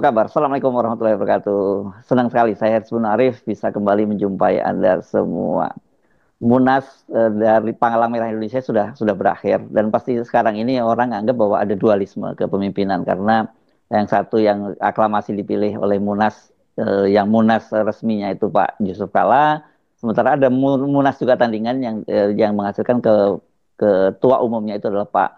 Apa kabar? Assalamualaikum warahmatullahi wabarakatuh. Senang sekali saya Hersbun Arif bisa kembali menjumpai Anda semua. Munas dari Palang Merah Indonesia sudah berakhir dan pasti sekarang ini orang anggap bahwa ada dualisme kepemimpinan karena yang satu yang aklamasi dipilih oleh Munas yang Munas resminya itu Pak Yusuf Kalla, sementara ada Munas juga tandingan yang menghasilkan ketua umumnya itu adalah Pak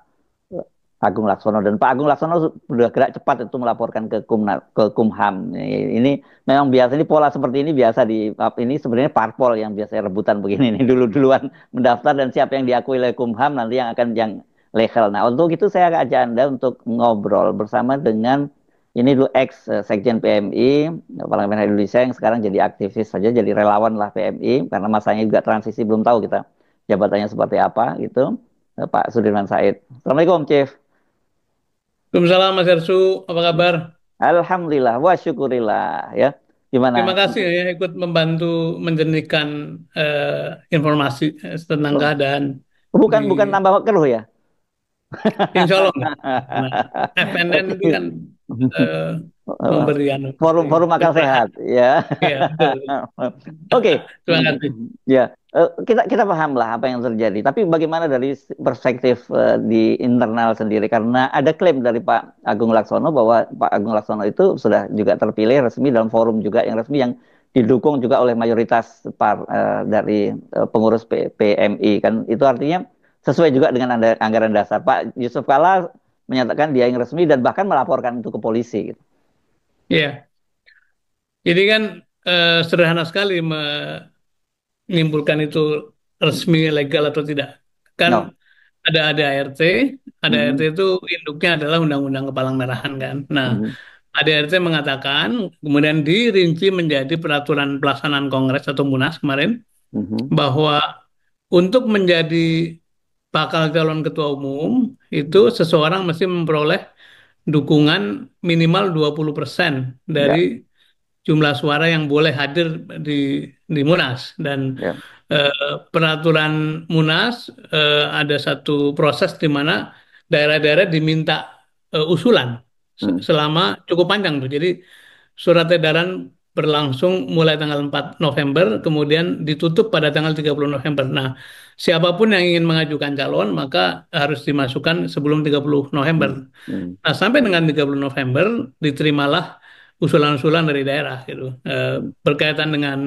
Agung Laksono, dan Pak Agung Laksono sudah gerak cepat itu melaporkan ke Kumham. Ini memang biasa, ini pola seperti ini biasa ini sebenarnya parpol yang biasanya rebutan begini nih, duluan mendaftar dan siapa yang diakui oleh Kumham nanti yang legal. Nah, untuk itu saya ajak Anda untuk ngobrol bersama dengan ini dulu ex Sekjen PMI Palang Merah Indonesia yang sekarang jadi aktivis saja, jadi relawan lah PMI karena masanya juga transisi, belum tahu kita jabatannya seperti apa gitu. Pak Sudirman Said. Assalamualaikum, Chief. Waalaikumsalam Mas Hersu, apa kabar? Alhamdulillah, wa syukurillah ya. Terima Gimana? kasih ya ikut membantu menjernihkan informasi tentang keadaan di Bukan bukan nambah keruh ya. Insya Allah enggak. Karena FNN Oke. itu kan eh, memberi Forum forum akal pencerahan. sehat ya. Iya, betul. Oke. Terima kasih. Ya, kita paham lah apa yang terjadi. Tapi bagaimana dari perspektif di internal sendiri? Karena ada klaim dari Pak Agung Laksono bahwa Pak Agung Laksono itu sudah juga terpilih resmi dalam forum juga yang resmi yang didukung juga oleh mayoritas dari pengurus PMI kan. Itu artinya sesuai juga dengan anggaran dasar. Pak Yusuf Kalla menyatakan dia yang resmi dan bahkan melaporkan itu ke polisi gitu. Iya, jadi kan sederhana sekali menyimpulkan itu resmi legal atau tidak. Kan No. ada ART, ART Mhm, itu induknya adalah Undang-Undang Kepalang Merahan kan. Nah, mhm, ADRT mengatakan, kemudian dirinci menjadi peraturan pelaksanaan Kongres atau Munas kemarin, mhm, bahwa untuk menjadi bakal calon ketua umum, itu seseorang mesti memperoleh dukungan minimal 20% dari ya, jumlah suara yang boleh hadir di di Munas. Dan ya. peraturan Munas ada satu proses di mana daerah-daerah diminta usulan Mhm, selama cukup panjang tuh. Jadi surat edaran berlangsung mulai tanggal 4 November, kemudian ditutup pada tanggal 30 November. Nah, siapapun yang ingin mengajukan calon, maka harus dimasukkan sebelum 30 November. mhm, mhm, Nah, sampai dengan 30 November, diterimalah usulan-usulan dari daerah gitu. Berkaitan dengan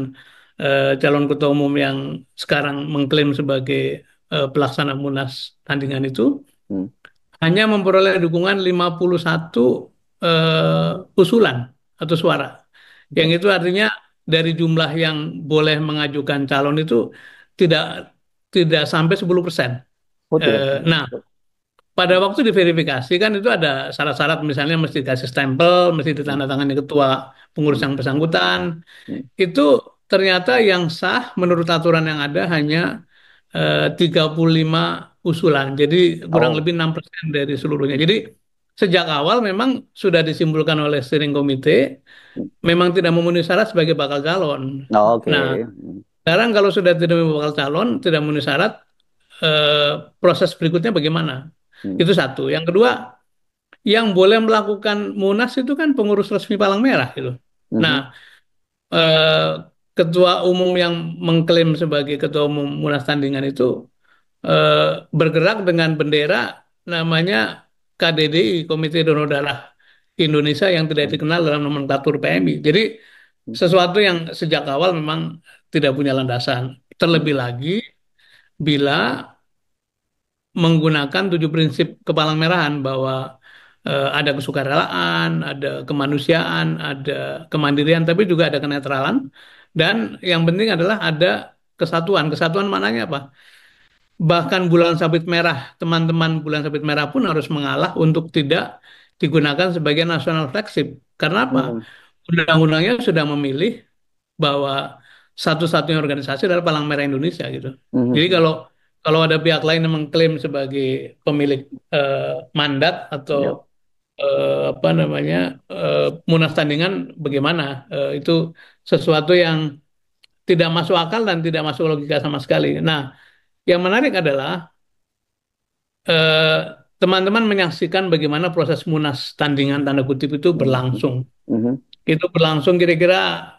calon ketua umum yang sekarang mengklaim sebagai pelaksana Munas tandingan itu, mhm. hanya memperoleh dukungan 51 usulan atau suara. Yang Ya. itu artinya dari jumlah yang boleh mengajukan calon itu tidak tidak sampai 10%. Oh, tidak. Nah, pada waktu diverifikasi kan itu ada syarat-syarat, misalnya mesti dikasih stempel, mesti Mhm, ditandatangani ketua pengurus mhm, yang bersangkutan. mhm. Itu ternyata yang sah menurut aturan yang ada hanya 35 usulan. Jadi kurang Oh, lebih 6% dari seluruhnya. Jadi sejak awal memang sudah disimpulkan oleh steering komite memang tidak memenuhi syarat sebagai bakal calon. oh, Nah, oke. sekarang kalau sudah tidak memenuhi bakal calon, tidak memenuhi syarat, proses berikutnya bagaimana? Mhm, Itu satu. Yang kedua, yang boleh melakukan munas itu kan pengurus resmi Palang Merah gitu. Nah, mhm, eh, ketua umum yang mengklaim sebagai ketua umum munas tandingan itu eh, bergerak dengan bendera namanya KDDI, Komite Donor Darah Indonesia, yang tidak mhm, dikenal dalam nomenklatur PMI. Jadi mhm, sesuatu yang sejak awal memang tidak punya landasan. mhm, Terlebih lagi bila menggunakan 7 prinsip kepalang merahan bahwa ada kesukarelaan, ada kemanusiaan, ada kemandirian, tapi juga ada kenetralan, dan yang penting adalah ada kesatuan. Kesatuan maknanya apa? Bahkan bulan sabit merah, teman-teman bulan sabit merah pun harus mengalah untuk tidak digunakan sebagai national flagship. Karena apa? mhm, Undang-undangnya sudah memilih bahwa satu-satunya organisasi adalah Palang Merah Indonesia gitu. Jadi mhm. kalau kalau ada pihak lain yang mengklaim sebagai pemilik eh, mandat atau Ya. apa namanya munas tandingan, bagaimana? Itu sesuatu yang tidak masuk akal dan tidak masuk logika sama sekali. Nah, yang menarik adalah eh, teman-teman menyaksikan bagaimana proses munas tandingan tanda kutip itu Mhm, berlangsung. Mhm. Itu berlangsung kira-kira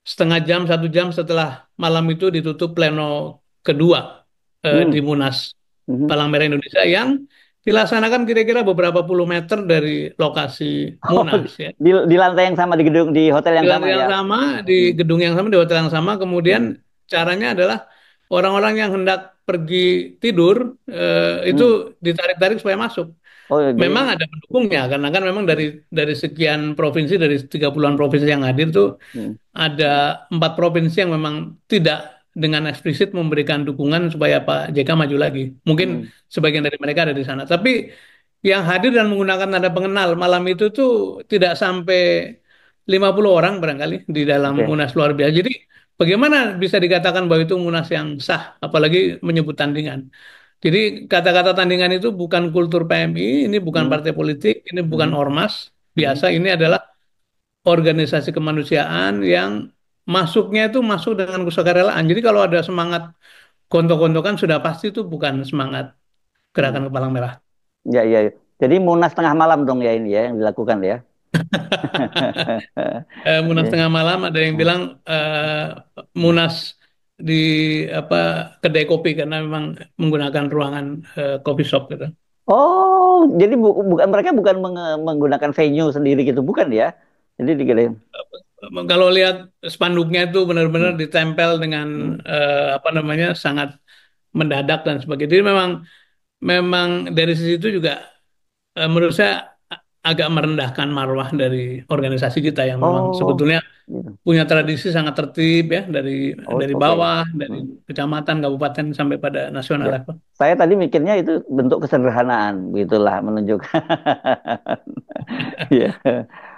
setengah jam, 1 jam setelah malam itu ditutup pleno kedua di Mhm. Munas Mhm. Palang Merah Indonesia yang dilaksanakan kira-kira beberapa puluh meter dari lokasi Oh, Munas ya. di lantai yang sama, di gedung, di hotel Di yang sama lantai yang ya. sama, di Mhm. gedung yang sama, di hotel yang sama. Kemudian Mhm. caranya adalah orang-orang yang hendak pergi tidur itu Mhm. ditarik-tarik supaya masuk. Oh, Memang jadi ada pendukungnya karena kan memang dari sekian provinsi, dari 30-an provinsi yang hadir tuh mhm. ada 4 provinsi yang memang tidak dengan eksplisit memberikan dukungan supaya Pak JK maju lagi. Mungkin Mhm. sebagian dari mereka ada di sana. Tapi yang hadir dan menggunakan tanda pengenal malam itu tuh tidak sampai 50 orang barangkali di dalam Oke. Munas luar biasa. Jadi bagaimana bisa dikatakan bahwa itu Munas yang sah, apalagi menyebut tandingan. Jadi kata-kata tandingan itu bukan kultur PMI, ini bukan Mhm. partai politik, ini bukan Mhm. ormas Mhm. biasa, ini adalah organisasi kemanusiaan yang masuknya itu masuk dengan kesukarelaan. Jadi kalau ada semangat gontok-gontokan sudah pasti itu bukan semangat Mhm. gerakan Kepala Merah. Ya, ya, ya. Jadi Munas tengah malam dong ya ini ya yang dilakukan ya. Munas Ya. tengah malam ada yang Mhm. bilang Munas di apa kedai kopi karena memang menggunakan ruangan coffee shop gitu. Oh, jadi bukan, mereka bukan menggunakan venue sendiri gitu, bukan ya? Jadi digede. Kalau lihat spanduknya itu benar-benar Hmm. ditempel dengan Hmm. apa namanya sangat mendadak dan sebagainya. Jadi memang memang dari sisi itu juga menurut saya agak merendahkan marwah dari organisasi kita yang memang Oh, sebetulnya gitu. punya tradisi sangat tertib ya Oh, dari oke. bawah, dari Hmm. kecamatan, kabupaten sampai pada nasional Ya. level. Saya tadi mikirnya itu bentuk kesederhanaan, begitulah menunjukkan. Ya.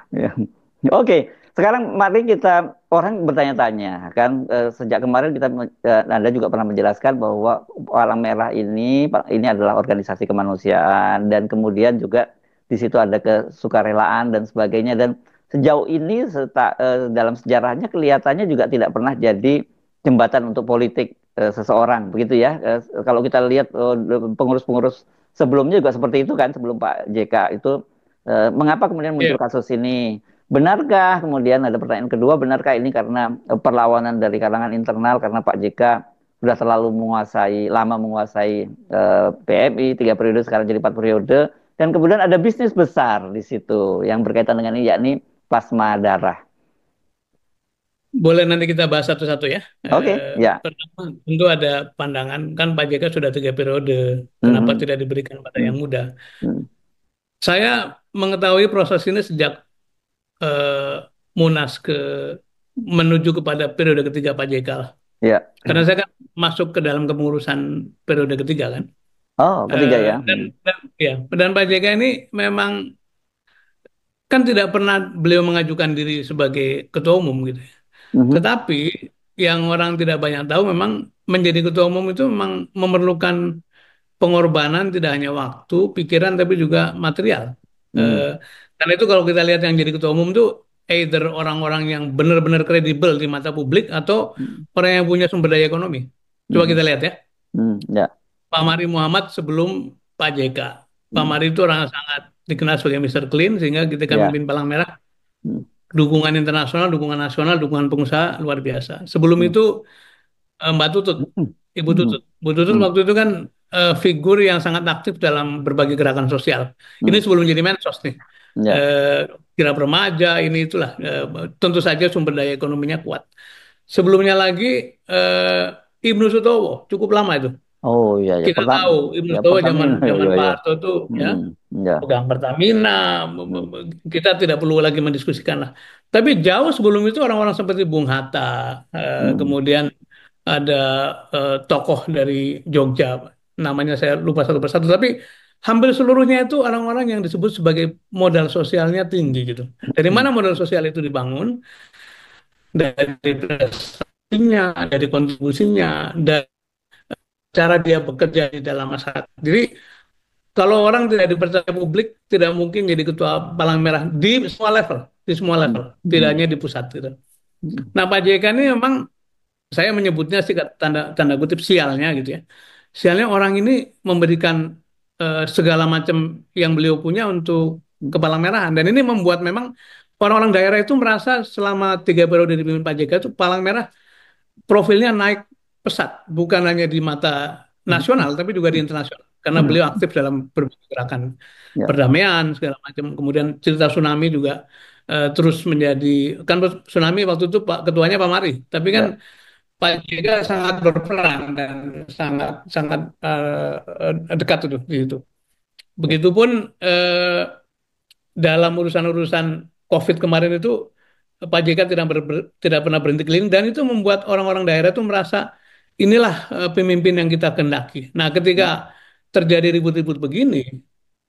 Ya. Oke, sekarang mari kita, orang bertanya-tanya kan, sejak kemarin kita Anda juga pernah menjelaskan bahwa Palang Merah ini adalah organisasi kemanusiaan dan kemudian juga di situ ada kesukarelaan dan sebagainya, dan sejauh ini dalam sejarahnya kelihatannya juga tidak pernah jadi jembatan untuk politik seseorang begitu ya. Kalau kita lihat pengurus-pengurus sebelumnya juga seperti itu kan, sebelum Pak JK itu. Mengapa kemudian muncul Iya, kasus ini? Benarkah kemudian ada pertanyaan kedua, benarkah ini karena perlawanan dari kalangan internal karena Pak JK sudah terlalu lama menguasai PMI 3 periode, sekarang jadi 4 periode, dan kemudian ada bisnis besar di situ yang berkaitan dengan ini, yakni plasma darah. boleh nanti kita bahas satu-satu ya. Oke, ya. Pertama, tentu ada pandangan kan Pak JK sudah 3 periode, kenapa Mhm. tidak diberikan pada yang Mhm. muda? Mhm. Saya mengetahui proses ini sejak eh, Munas menuju kepada periode ketiga Pak JK. Ya. Karena saya kan masuk ke dalam kepengurusan periode ketiga kan. Oh, ketiga ya. Dan, Mhm. ya, dan Pak JK ini memang kan tidak pernah beliau mengajukan diri sebagai ketua umum gitu ya. Mhm. Tetapi yang orang tidak banyak tahu memang menjadi ketua umum itu memang memerlukan pengorbanan tidak hanya waktu, pikiran, tapi juga material. Eh, Mhm. karena itu kalau kita lihat yang jadi ketua umum itu either orang-orang yang benar-benar kredibel di mata publik atau Mhm. orang yang punya sumber daya ekonomi. Coba Mhm. kita lihat ya. Mhm. Ya. Pak Mari Muhammad sebelum Pak JK. Pak Mhm. Mari itu orang yang sangat dikenal sebagai Mister Clean sehingga ketika Ya. memimpin Palang Merah Mhm. dukungan internasional, dukungan nasional, dukungan pengusaha luar biasa. Sebelum Mhm. itu Mbak Tutut, Ibu Mhm. Tutut. Bu Tutut Mhm. waktu itu kan figur yang sangat aktif dalam berbagai gerakan sosial. Ini Mhm. sebelum jadi mensos nih. Ya. Eh, Kirap remaja ini itulah. Tentu saja sumber daya ekonominya kuat. Sebelumnya lagi Ibnu Sutowo cukup lama itu. Oh iya ya, Kita tahu Ibnu ya Sutowo zaman Pertamina, ya zaman ya Pak ya. Harto itu ya Hmm, ya. pegang Pertamina, Hmm. kita tidak perlu lagi mendiskusikan lah. Tapi jauh sebelum itu orang-orang seperti Bung Hatta, Hmm. kemudian ada tokoh dari Jogja, namanya saya lupa satu persatu, tapi hampir seluruhnya itu orang-orang yang disebut sebagai modal sosialnya tinggi gitu. Dari mana modal sosial itu dibangun? Dari prestasinya, dari kontribusinya, dari cara dia bekerja di dalam masyarakat. Jadi kalau orang tidak dipercaya publik, tidak mungkin jadi ketua Palang Merah di semua level, di semua level, tidak Hmm. hanya di pusat gitu. Hmm. Nah, Pak JK ini memang saya menyebutnya sih tanda tanda kutip sialnya gitu ya. Sialnya orang ini memberikan segala macam yang beliau punya untuk Kepala Merahan dan ini membuat memang orang-orang daerah itu merasa selama 3 periode dipimpin Pak JK itu Palang Merah profilnya naik pesat, bukan hanya di mata nasional, tapi juga di internasional. Karena beliau aktif dalam berbagai gerakan Ya, perdamaian segala macam. Kemudian cerita tsunami juga terus menjadi, kan tsunami waktu itu Pak Ketuanya Pak Mari, tapi kan ya, Pak JK sangat berperan dan sangat sangat dekat itu di situ. ya. Begitupun dalam urusan-urusan COVID kemarin itu Pak JK tidak pernah berhenti keliling dan itu membuat orang-orang daerah itu merasa inilah pemimpin yang kita kehendaki. Nah, ketika terjadi ribut-ribut begini,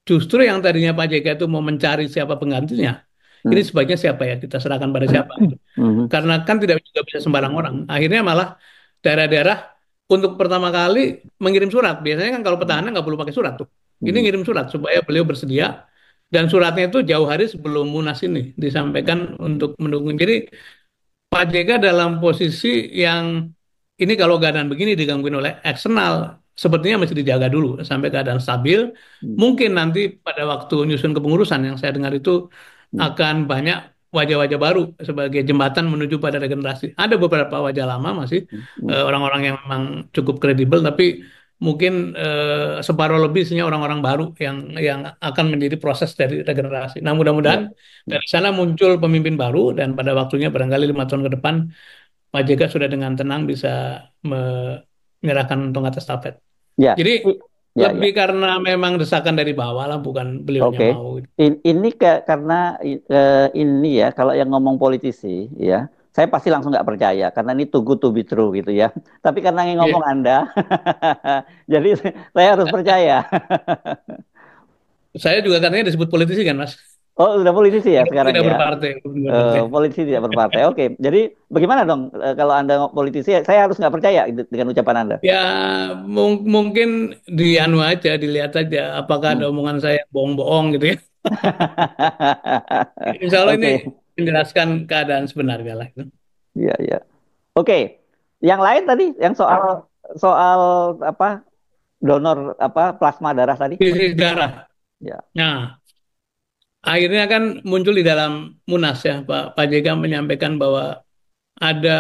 justru yang tadinya Pak JK itu mau mencari siapa penggantinya, ini Hmm. sebaiknya siapa ya kita serahkan pada siapa gitu. Mhm. Karena kan tidak juga bisa sembarang orang. Akhirnya malah daerah-daerah untuk pertama kali mengirim surat. Biasanya kan kalau petahana nggak perlu pakai surat tuh. Ini Mhm. ngirim surat supaya beliau bersedia dan suratnya itu jauh hari sebelum Munas ini disampaikan untuk mendukung. Jadi Pak JK dalam posisi yang ini kalau keadaan begini digangguin oleh eksternal, sepertinya mesti dijaga dulu sampai keadaan stabil. Mhm. Mungkin nanti pada waktu nyusun kepengurusan yang saya dengar itu Mhm. akan banyak wajah-wajah baru sebagai jembatan menuju pada regenerasi. Ada beberapa wajah lama masih Mhm. orang-orang yang memang cukup kredibel, tapi mungkin separuh lebih isinya orang-orang baru yang akan menjadi proses dari regenerasi. Nah, Ya. mudah-mudahan dari sana muncul pemimpin baru dan pada waktunya barangkali 5 tahun ke depan Pak JK sudah dengan tenang bisa menyerahkan tongkat estafet. Ya. Jadi Ya, lebih ya. karena memang desakan dari bawah lah, bukan beliaunya Oke. mau gitu. Ini karena ini ya, kalau yang ngomong politisi, ya, saya pasti langsung nggak percaya karena ini too good to be true gitu ya. Tapi karena yang ngomong Iya. Anda, jadi saya harus percaya. Saya juga katanya disebut politisi kan, Mas. Oh, udah politisi ya Walaupun sekarang tidak ya. berpartai, walaupun tidak berpartai. Politisi tidak berpartai. Oke. Jadi bagaimana dong kalau Anda politisi, saya harus nggak percaya gitu dengan ucapan Anda. Ya mungkin di anu aja, dilihat aja apakah ada Hmm. omongan saya bohong-bohong gitu ya. Insya Allah ini Oke. menjelaskan keadaan sebenarnya lah. Gitu. Iya, iya. Oke. Yang lain tadi, yang soal soal apa donor apa plasma darah tadi. Krisis darah. Ya. Nah, akhirnya kan muncul di dalam Munas ya, Pak JK menyampaikan bahwa ada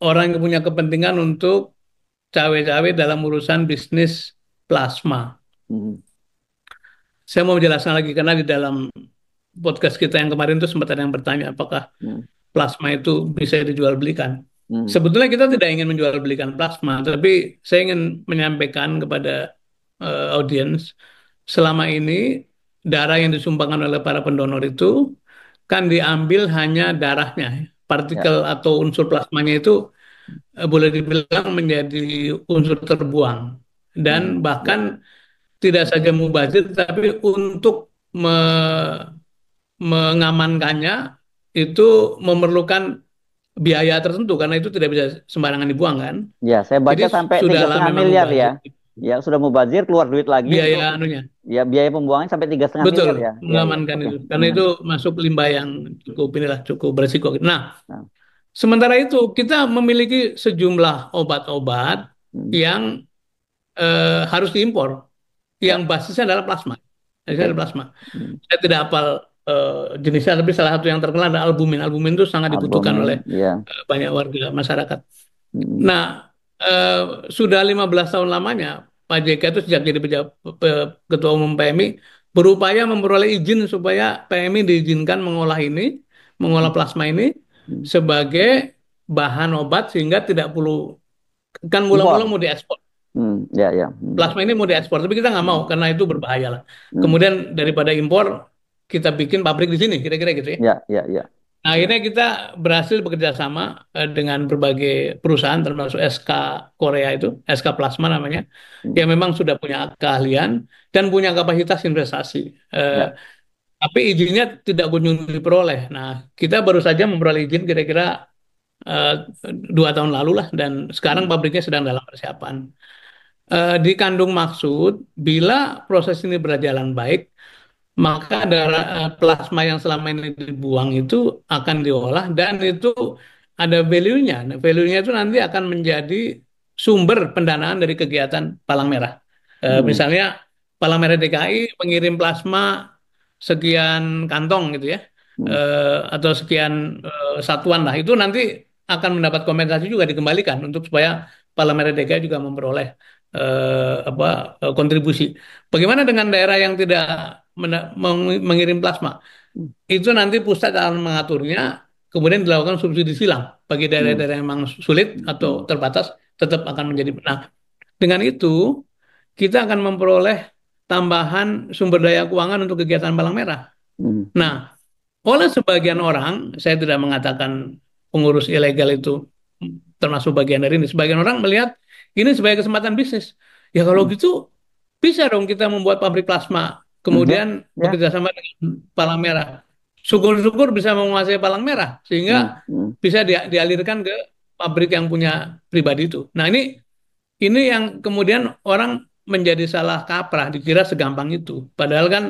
orang yang punya kepentingan untuk cawe-cawe dalam urusan bisnis plasma. Hmm. Saya mau menjelaskan lagi karena di dalam podcast kita yang kemarin itu sempat ada yang bertanya apakah Hmm. plasma itu bisa dijual belikan. Hmm. Sebetulnya kita tidak ingin menjual belikan plasma, tapi saya ingin menyampaikan kepada audiens selama ini darah yang disumbangkan oleh para pendonor itu kan diambil hanya darahnya. Ya. Partikel atau unsur plasmanya itu boleh dibilang menjadi unsur terbuang. Dan Hmm. Ya. bahkan tidak saja mubazir, tapi untuk mengamankannya itu memerlukan biaya tertentu karena itu tidak bisa sembarangan dibuang kan. Ya, saya Jadi baca sampai tiga sudahlah setengah memang miliar ya. mubazir Ya, sudah mubazir keluar duit lagi biaya untuk anunya. ya biaya pembuangan sampai 3,5 miliar Betul, ya. Ya, ya. mengamankan Oke. itu. Karena Hmm. itu masuk limbah yang cukup inilah cukup berisiko. Nah, Nah. sementara itu kita memiliki sejumlah obat-obat Hmm. yang harus diimpor Ya. yang basisnya adalah plasma. Basisnya Oke. adalah plasma. Hmm. Saya tidak hafal jenisnya, tapi salah satu yang terkenal adalah albumin. Albumin itu sangat dibutuhkan oleh Albumin, ya. banyak warga masyarakat. Hmm. Nah, eh, sudah 15 tahun lamanya Pak JK itu sejak jadi Ketua Umum PMI berupaya memperoleh izin supaya PMI diizinkan mengolah ini, mengolah plasma ini Hmm. sebagai bahan obat sehingga tidak perlu kan mula-mula Impor. mau diekspor. Ya, ya. Hmm. Plasma ini mau diekspor, tapi kita nggak mau Hmm. karena itu berbahaya lah. Hmm. Kemudian daripada impor, kita bikin pabrik di sini, kira-kira gitu ya. Ya, ya, ya. Nah, Ya. akhirnya kita berhasil bekerja sama dengan berbagai perusahaan termasuk SK Korea itu, SK Plasma namanya, Hmm. yang memang sudah punya keahlian dan punya kapasitas investasi. Eh, Ya. tapi izinnya tidak kunjung diperoleh. Nah, kita baru saja memperoleh izin kira-kira eh, 2 tahun lalu lah dan sekarang Hmm. pabriknya sedang dalam persiapan. Dikandung maksud bila proses ini berjalan baik, maka darah plasma yang selama ini dibuang itu akan diolah dan itu ada value-nya. Nah, value-nya itu nanti akan menjadi sumber pendanaan dari kegiatan Palang Merah. Hmm. Misalnya Palang Merah DKI mengirim plasma sekian kantong gitu ya. hmm, atau sekian satuan lah, itu nanti akan mendapat kompensasi juga dikembalikan untuk supaya Palang Merah DKI juga memperoleh apa kontribusi. Bagaimana dengan daerah yang tidak mengirim plasma? hmm, Itu nanti pusat akan mengaturnya, kemudian dilakukan subsidi silang bagi hmm, daerah-daerah yang memang sulit atau hmm, terbatas, tetap akan menjadi. Nah, dengan itu kita akan memperoleh tambahan sumber daya keuangan untuk kegiatan Palang Merah. hmm, Nah, oleh sebagian orang, saya tidak mengatakan pengurus ilegal itu termasuk bagian dari ini. Sebagian orang melihat ini sebagai kesempatan bisnis. Ya kalau hmm, gitu bisa dong kita membuat pabrik plasma, hmm, ya, kemudian ya, bekerja sama dengan Palang Merah. Syukur-syukur bisa menguasai Palang Merah sehingga hmm, hmm, bisa dialirkan ke pabrik yang punya pribadi itu. Nah, ini yang kemudian orang menjadi salah kaprah, dikira segampang itu. Padahal kan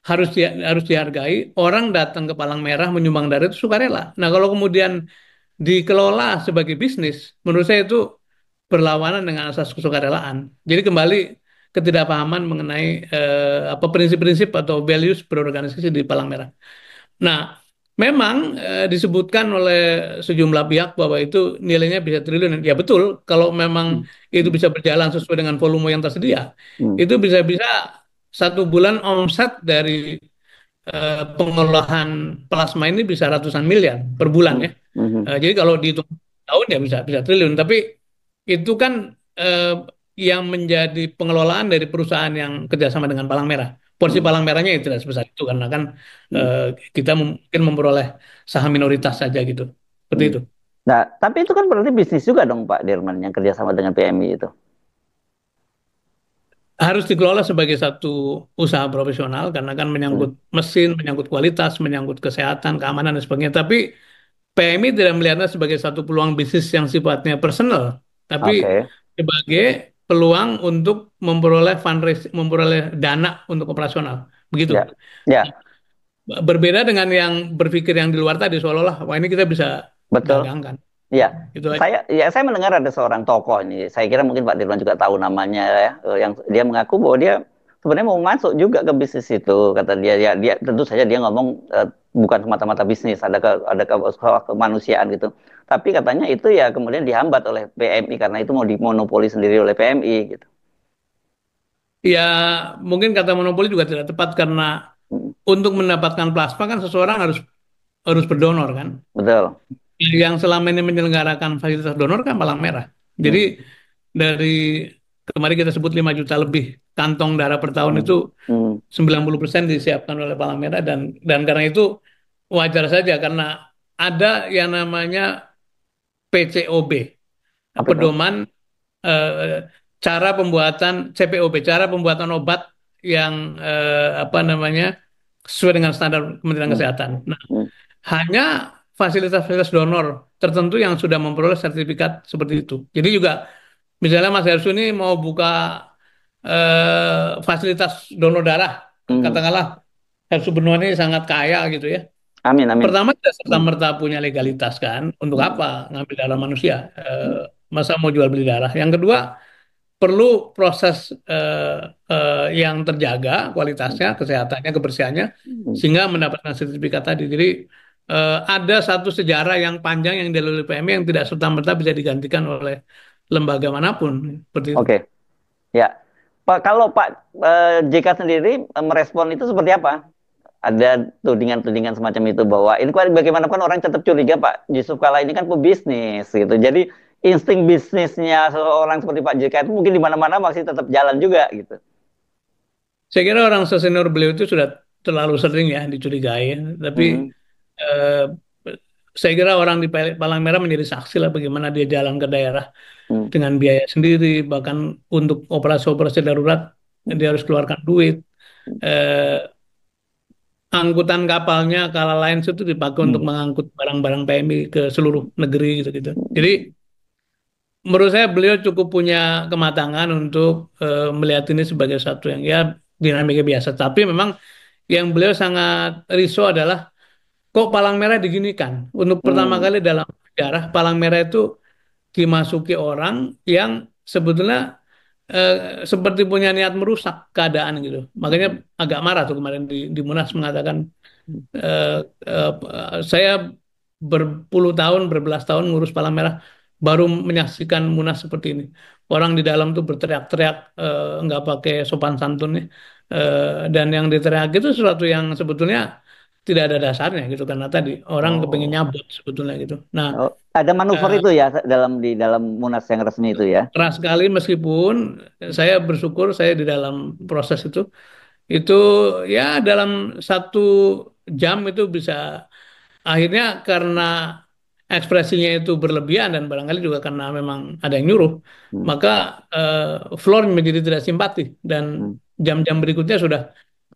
harus dihargai, orang datang ke Palang Merah menyumbang darah itu sukarela. Nah, kalau kemudian dikelola sebagai bisnis, menurut saya itu berlawanan dengan asas kesukarelaan. Jadi kembali ketidakpahaman mengenai apa prinsip-prinsip atau values berorganisasi di Palang Merah. Nah, memang disebutkan oleh sejumlah pihak bahwa itu nilainya bisa triliun. Ya betul, kalau memang hmm, itu hmm, bisa berjalan sesuai dengan volume yang tersedia, hmm, itu bisa-bisa 1 bulan omset dari pengolahan plasma ini bisa ratusan miliar per bulan hmm, ya. hmm, Jadi kalau dihitung tahun ya bisa bisa triliun. Tapi itu kan yang menjadi pengelolaan dari perusahaan yang kerjasama dengan Palang Merah. Porsi hmm, Palang Merahnya ya tidak sebesar itu karena kan hmm, eh, kita mungkin memperoleh saham minoritas saja gitu. Seperti hmm. itu. Nah, tapi itu kan berarti bisnis juga dong Pak Dirman yang kerjasama dengan PMI itu. Harus dikelola sebagai satu usaha profesional karena kan Hmm. menyangkut mesin, menyangkut kualitas, menyangkut kesehatan, keamanan dan sebagainya. Tapi PMI tidak melihatnya sebagai satu peluang bisnis yang sifatnya personal, tapi Oke, sebagai peluang untuk memperoleh fundraising, memperoleh dana untuk operasional. Begitu. ya, ya, Berbeda dengan yang berpikir yang di luar tadi, seolah-olah, wah ini kita bisa betul. dagangkan. Ya, Itu aja. saya mendengar ada seorang tokoh ini. Saya kira mungkin Pak Dirman juga tahu namanya ya, yang dia mengaku bahwa dia sebenarnya mau masuk juga ke bisnis itu. Kata dia, ya dia tentu saja dia ngomong bukan semata-mata bisnis, ada kemanusiaan gitu. Tapi katanya itu ya kemudian dihambat oleh PMI karena itu mau dimonopoli sendiri oleh PMI gitu. Ya, mungkin kata monopoli juga tidak tepat karena Hmm, untuk mendapatkan plasma kan seseorang harus harus berdonor kan. betul. Yang selama ini menyelenggarakan fasilitas donor kan Palang Merah. Jadi Hmm, dari kemarin kita sebut 5 juta lebih kantong darah per tahun itu hmm, hmm. 90% disiapkan oleh Palang Merah dan karena itu wajar saja karena ada yang namanya PCOB, Apa itu? pedoman eh, cara pembuatan CPOB, cara pembuatan obat yang apa namanya sesuai dengan standar Kementerian Hmm, Kesehatan. Nah, hmm, hanya fasilitas-fasilitas donor tertentu yang sudah memperoleh sertifikat seperti itu. Jadi juga misalnya Mas Hersu ini mau buka fasilitas donor darah, hmm. katakanlah Hersu Benoa ini sangat kaya gitu ya. Amin, amin. Pertama tidak Hmm, serta-merta punya legalitas kan, untuk hmm, apa ngambil darah manusia? hmm, Masa mau jual beli darah? Yang kedua perlu proses yang terjaga kualitasnya, kesehatannya, kebersihannya, hmm. sehingga mendapatkan sertifikat tadi. Jadi ada satu sejarah yang panjang yang dilalui PMI yang tidak serta-merta bisa digantikan oleh lembaga manapun seperti itu. Oke. Ya, Pak, kalau Pak JK sendiri merespon itu seperti apa? Ada tudingan-tudingan semacam itu bahwa ini kan bagaimanapun orang tetap curiga Pak Yusuf Kala ini kan pebisnis gitu. Jadi insting bisnisnya seorang seperti Pak JK itu mungkin di mana-mana masih tetap jalan juga gitu. Saya kira orang sesenior beliau itu sudah terlalu sering ya dicurigai, ya. Tapi Hmm, eh, saya kira orang di Palang Merah menjadi saksi lah bagaimana dia jalan ke daerah hmm, dengan biaya sendiri, bahkan untuk operasi-operasi darurat hmm, dia harus keluarkan duit. Eh, Angkutan kapalnya Kala Lines itu dipakai untuk hmm, mengangkut barang-barang PMI ke seluruh negeri gitu-gitu. Jadi hmm, menurut saya beliau cukup punya kematangan untuk melihat ini sebagai satu yang ya dinamika biasa. Tapi memang yang beliau sangat risau adalah kok Palang Merah diginikan. Untuk pertama hmm, kali dalam sejarah Palang Merah itu dimasuki orang yang sebetulnya eh, seperti punya niat merusak keadaan gitu. Makanya hmm, agak marah tuh kemarin di Munas mengatakan Eh, saya berpuluh tahun, berbelas tahun ngurus Palang Merah, baru menyaksikan Munas seperti ini. Orang di dalam tuh berteriak-teriak, nggak pakai sopan santunnya. Dan yang diteriak itu sesuatu yang sebetulnya tidak ada dasarnya gitu, karena tadi orang kepingin Oh. nyabut sebetulnya gitu. Nah, Oh, ada manuver eh, itu ya di dalam Munas yang resmi itu ya. keras sekali, meskipun saya bersyukur saya di dalam proses itu ya dalam 1 jam itu bisa. Akhirnya karena ekspresinya itu berlebihan dan barangkali juga karena memang ada yang nyuruh, Hmm, maka floor menjadi tidak simpati, dan hmm, jam-jam berikutnya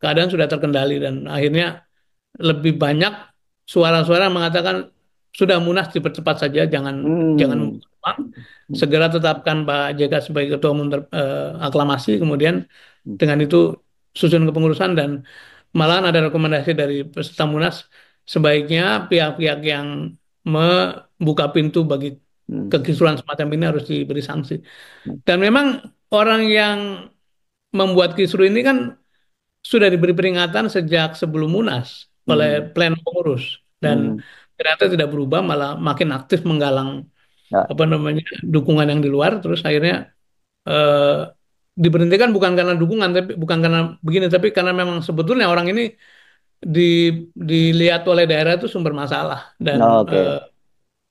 keadaan sudah terkendali, dan akhirnya lebih banyak suara-suara mengatakan sudah Munas dipercepat saja, jangan jangan hmm, membuka ruang. Segera tetapkan Pak JK sebagai ketua umum aklamasi, kemudian hmm, dengan itu susun kepengurusan, dan malahan ada rekomendasi dari peserta Munas, sebaiknya pihak-pihak yang membuka pintu bagi hmm, kekisruhan semacam ini harus diberi sanksi. hmm, Dan memang orang yang membuat kisru ini kan sudah diberi peringatan sejak sebelum Munas oleh hmm, pleno pengurus, dan hmm. ternyata tidak berubah, malah makin aktif menggalang Ya, apa namanya dukungan yang di luar. Terus akhirnya eh, diberhentikan bukan karena dukungan, tapi bukan karena begini, tapi karena memang sebetulnya orang ini di, dilihat oleh daerah itu sumber masalah, dan oke. eh,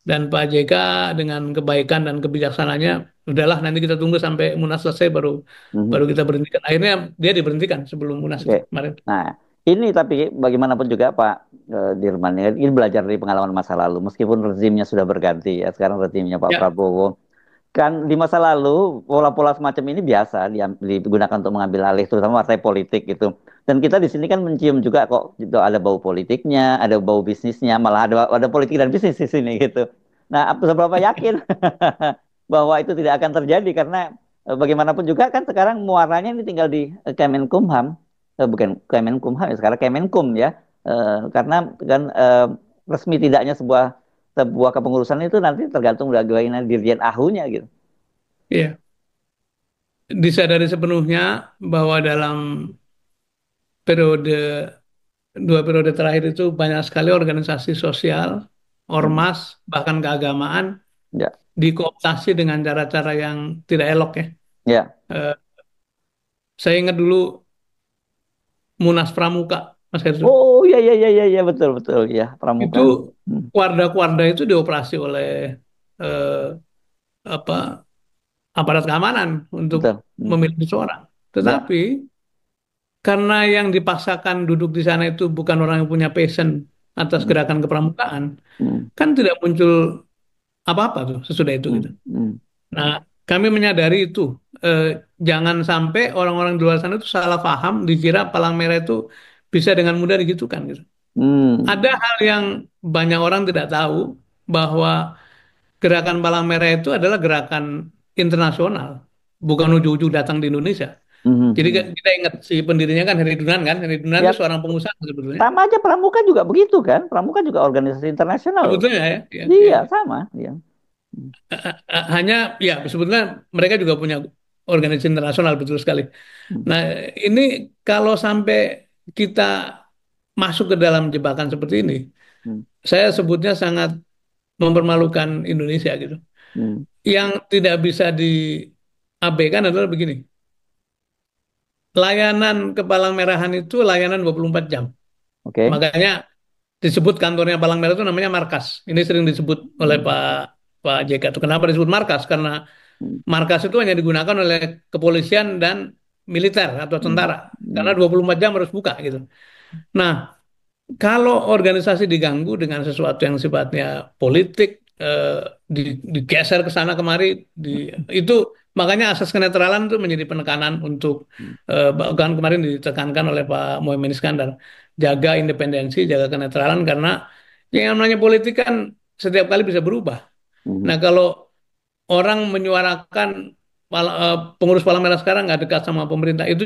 dan Pak JK dengan kebaikan dan kebijaksanaannya, udahlah nanti kita tunggu sampai Munas selesai, baru Mhm. baru kita berhentikan. Akhirnya dia diberhentikan sebelum Munas Oke. itu kemarin. Nah, ini tapi bagaimanapun juga Pak Dirman ya, ini belajar dari pengalaman masa lalu. Meskipun rezimnya sudah berganti ya, sekarang rezimnya Pak Ya, Prabowo. Kan di masa lalu pola-pola semacam ini biasa digunakan untuk mengambil alih, terutama partai politik gitu. Dan kita di sini kan mencium juga kok gitu, ada bau politiknya, ada bau bisnisnya, malah ada politik dan bisnis di sini gitu. Nah, seberapa yakin bahwa itu tidak akan terjadi karena bagaimanapun juga kan sekarang muaranya ini tinggal di Kemenkumham, bukan Kemenkumham ya, sekarang Kemenkum ya. Karena kan resmi tidaknya sebuah sebuah kepengurusan itu nanti tergantung dari bagaimana Dirjen Ahunya gitu. iya. Disadari sepenuhnya bahwa dalam periode 2 periode terakhir itu banyak sekali organisasi sosial, Hmm. ormas, bahkan keagamaan Ya, dikooptasi dengan cara-cara yang tidak elok ya. ya. Eh, saya ingat dulu Munas Pramuka, Mas Herzl. Oh, ya, ya, ya, ya, ya, betul, betul, ya, Pramuka. Itu Hmm, Warda-Warda itu dioperasi oleh eh, apa aparat keamanan untuk betul. Hmm, memilih seseorang. ya, Tetapi karena yang dipaksakan duduk di sana itu bukan orang yang punya passion atas hmm, gerakan kepramukaan, hmm, kan tidak muncul apa-apa tuh sesudah itu hmm, gitu. hmm, Nah, kami menyadari itu. Eh, jangan sampai orang-orang di luar sana itu salah paham, dikira palang merah itu bisa dengan mudah digitukan gitu. Ada hmm, hal yang banyak orang tidak tahu, bahwa gerakan palang merah itu adalah gerakan internasional, bukan ujug-ujug datang di Indonesia. hmm, Jadi hmm. kita ingat si pendirinya kan Heri Dunan kan. Heri Dunan itu Ya, seorang pengusaha sebetulnya. sama aja Pramuka juga begitu kan? Pramuka juga organisasi internasional loh. Sebetulnya ya, ya, ya, Iya, ya. sama. Iya. Hmm, Hanya ya sebetulnya mereka juga punya organisasi internasional, betul sekali. hmm, Nah, ini kalau sampai kita masuk ke dalam jebakan seperti ini, hmm, saya sebutnya sangat mempermalukan Indonesia gitu. hmm. Yang tidak bisa diabaikan adalah begini. Layanan ke Palang Merahan itu layanan 24 jam. Oke. Makanya disebut kantornya Palang Merah itu namanya markas. Ini sering disebut oleh Hmm, Pak JK itu. Kenapa disebut markas? Karena hmm, markas itu hanya digunakan oleh kepolisian dan militer atau hmm, tentara. Karena hmm, 24 jam harus buka gitu. Nah, kalau organisasi diganggu dengan sesuatu yang sifatnya politik, eh, digeser ke sana kemari, itu makanya asas kenetralan itu menjadi penekanan untuk, hmm, bahkan kemarin ditekankan oleh Pak Muhaimin Iskandar, jaga independensi, jaga kenetralan, karena yang namanya politik kan setiap kali bisa berubah. hmm. Nah, kalau orang menyuarakan pengurus Palang Merah sekarang nggak dekat sama pemerintah, itu